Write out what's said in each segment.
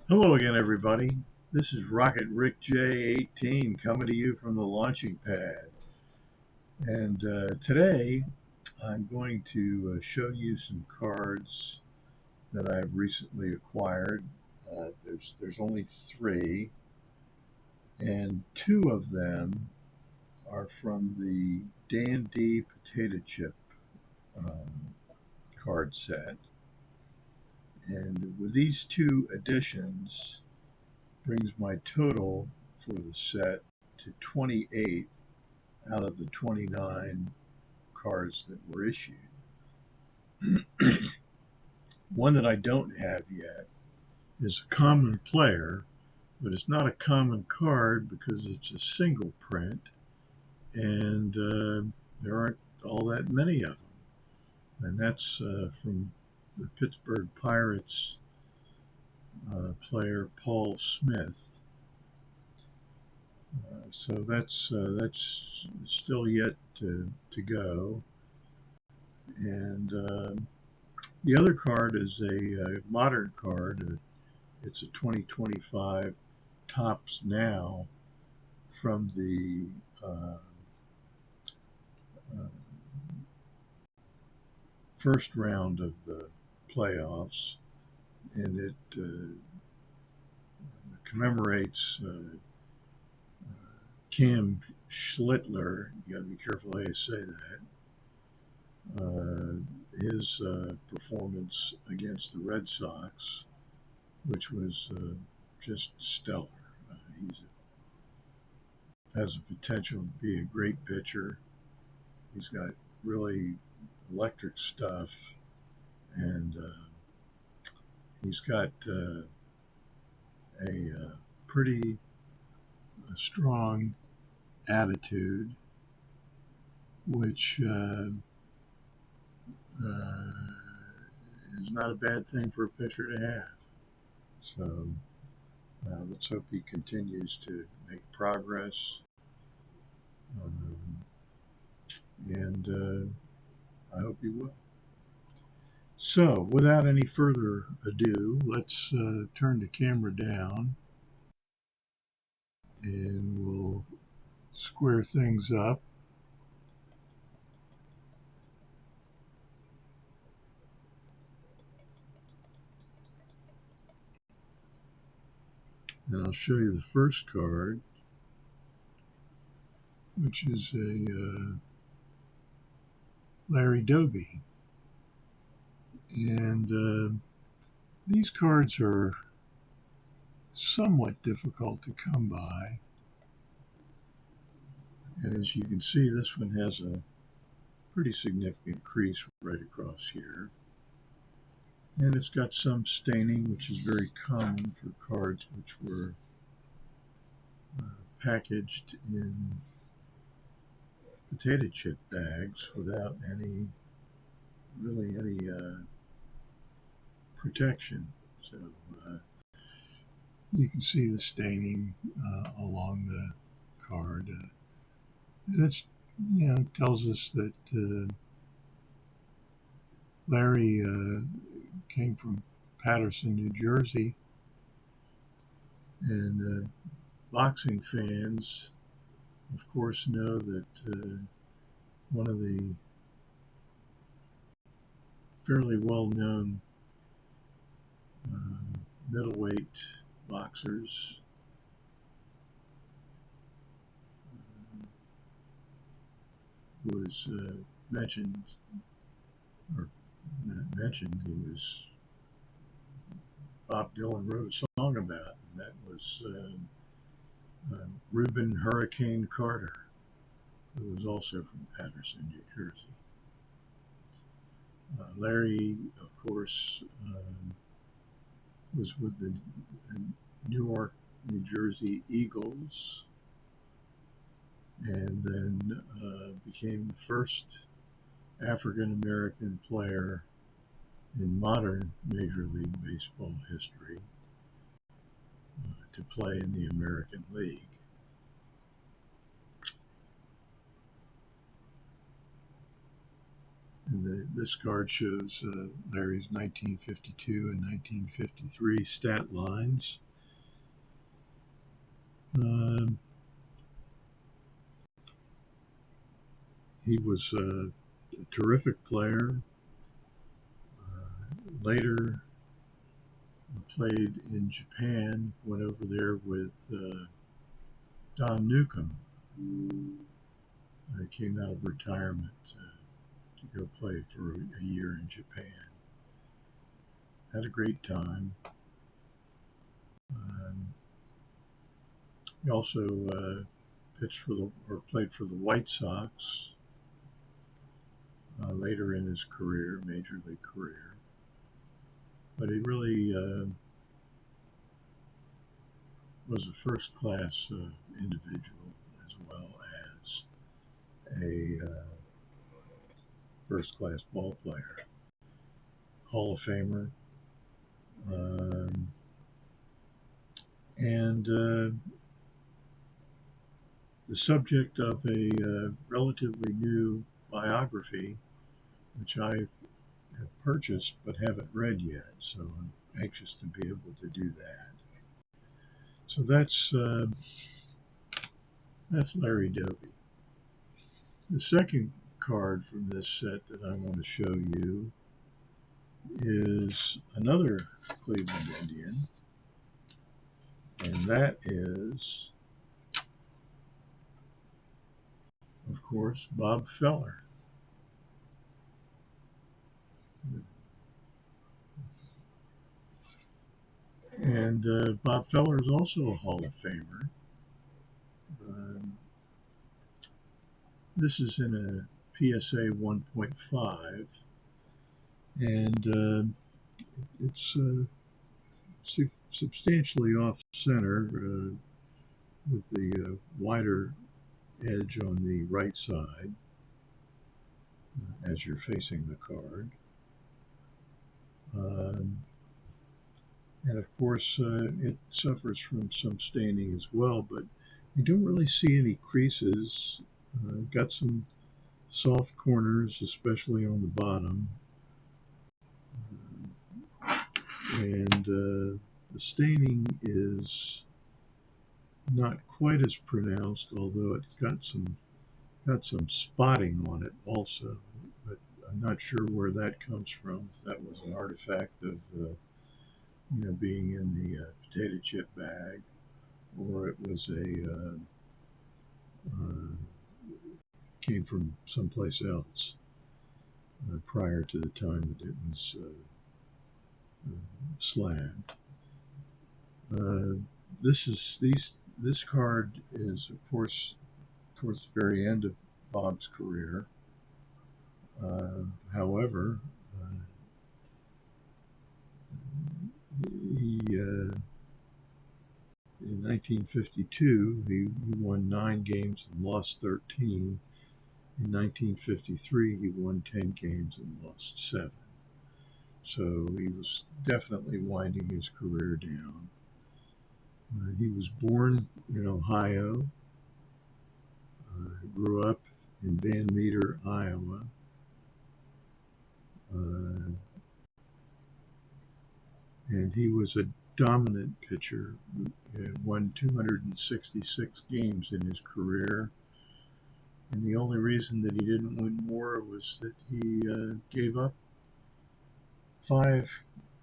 Hello again, everybody. This is Rocketrickj18 coming to you from the launching pad. And today I'm going to show you some cards that I've recently acquired. There's only three, and two of them are from the D&D potato chip um, card set. And with these two additions, brings my total for the set to 28 out of the 29 cards that were issued. One that I don't have yet is a common player, but it's not a common card because it's a single print, and there aren't all that many of them. And that's from the Pittsburgh Pirates player Paul Smith. So that's still yet to go. And the other card is a modern card. It's a 2025 Topps Now from the first round of the playoffs, and it commemorates Cam Schlittler. You got to be careful how you say that. His performance against the Red Sox, which was just stellar. He has the potential to be a great pitcher. He's got really electric stuff, and he's got a pretty strong attitude, which is not a bad thing for a pitcher to have. So let's hope he continues to make progress. And I hope he will. So, without any further ado, let's turn the camera down and we'll square things up. And I'll show you the first card, which is a Larry Doby. And these cards are somewhat difficult to come by. And as you can see, this one has a pretty significant crease right across here. And it's got some staining, which is very common for cards which were packaged in potato chip bags without any protection. So you can see the staining along the card. And it's, it tells us that Larry came from Paterson, New Jersey, and boxing fans, of course, know that one of the fairly well-known middleweight boxers was mentioned, or not mentioned, he was Bob Dylan wrote a song about, and that was Reuben Hurricane Carter, who was also from Paterson, New Jersey. Larry, of course, was with the Newark, New Jersey Eagles, and then became the first African American player in modern Major League Baseball history to play in the American League. This card shows Larry's 1952 and 1953 stat lines. He was a terrific player. Later played in Japan, went over there with Don Newcomb. Came out of retirement to go play for a year in Japan. Had a great time. He also played for the White Sox later in his career, major league career. But he really was a first-class individual as well as a first-class ball player. Hall of Famer. And the subject of a relatively new biography, which I have purchased but haven't read yet, so I'm anxious to be able to do that. So that's Larry Doby. The second card from this set that I want to show you is another Cleveland Indian, and that is, of course, Bob Feller. And Bob Feller is also a Hall of Famer. This is in a PSA 1.5, and it's substantially off center with the wider edge on the right side as you're facing the card. And of course, it suffers from some staining as well, but you don't really see any creases. Got some soft corners, especially on the bottom. And the staining is not quite as pronounced, although it's got some spotting on it also. But I'm not sure where that comes from. If that was an artifact of being in the potato chip bag, or it was came from someplace else prior to the time that it was slabbed. This card is, of course, towards the very end of Bob's career. However, he in 1952 he won 9 games and lost 13. In 1953, he won 10 games and lost 7. So he was definitely winding his career down. He was born in Ohio, grew up in Van Meter, Iowa. And he was a dominant pitcher. He won 266 games in his career. And the only reason that he didn't win more was that he gave up 4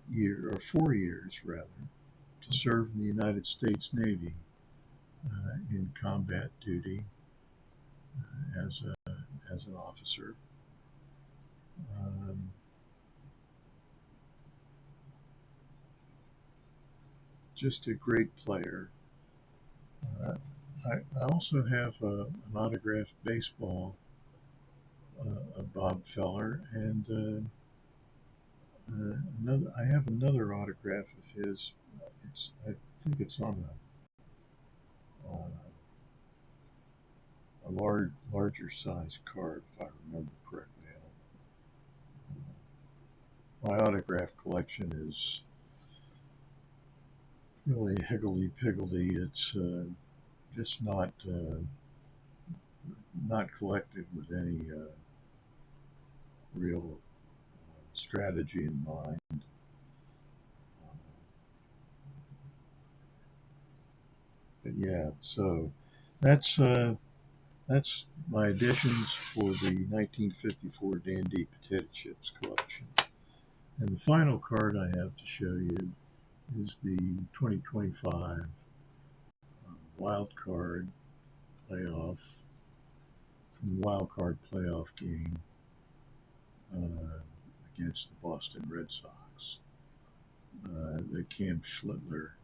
years rather, to serve in the United States Navy in combat duty as an officer. Just a great player. I also have an autographed baseball of Bob Feller, and I have another autograph of his. I think it's on a larger size card, if I remember correctly. My autograph collection is really higgledy-piggledy. It's just not collected with any real strategy in mind. But yeah, so that's my additions for the 1954 Dandy Potato Chips collection. And the final card I have to show you is the 2025 wild card playoff from the wild card playoff game against the Boston Red Sox that Cam Schlittler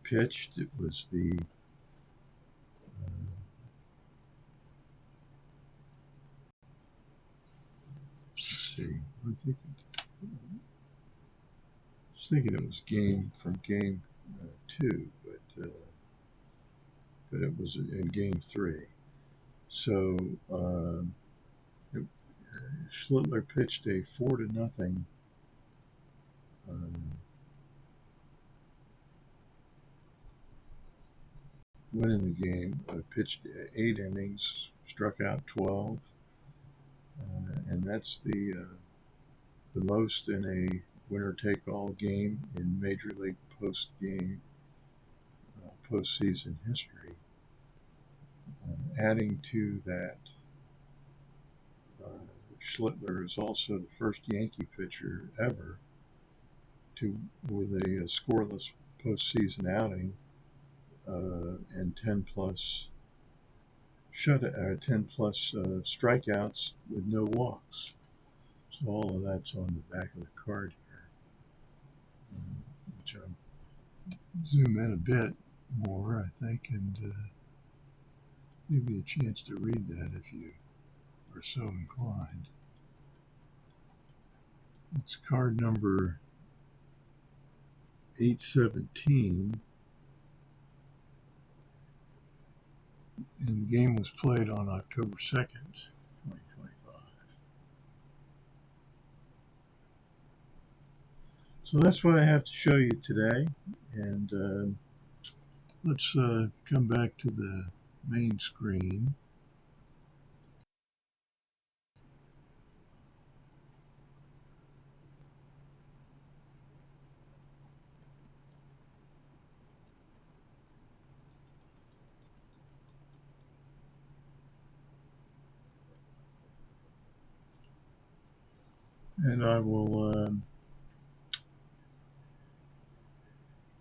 pitched. It was the let's see, I was thinking it was game 2, but it was in game 3. So Schlittler pitched a 4-0 win in the game. Pitched 8 innings, struck out 12, and that's the most in a winner-take-all game in Major League postseason history. Adding to that, Schlittler is also the first Yankee pitcher ever with a scoreless postseason outing and 10 plus strikeouts with no walks. So all of that's on the back of the card here, which I'll zoom in a bit more, I think, and give you a chance to read that if you are so inclined. It's card number 817, and the game was played on October 2nd, 2025. So that's what I have to show you today, and let's come back to the main screen. And I will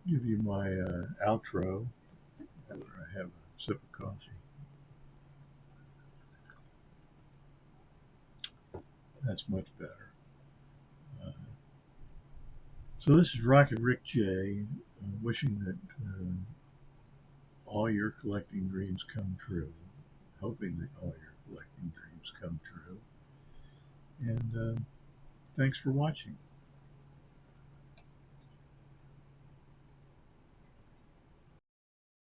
give you my outro after I have a sip of coffee. That's much better. So this is Rocketrickj, wishing that all your collecting dreams come true, hoping that all your collecting dreams come true. And thanks for watching.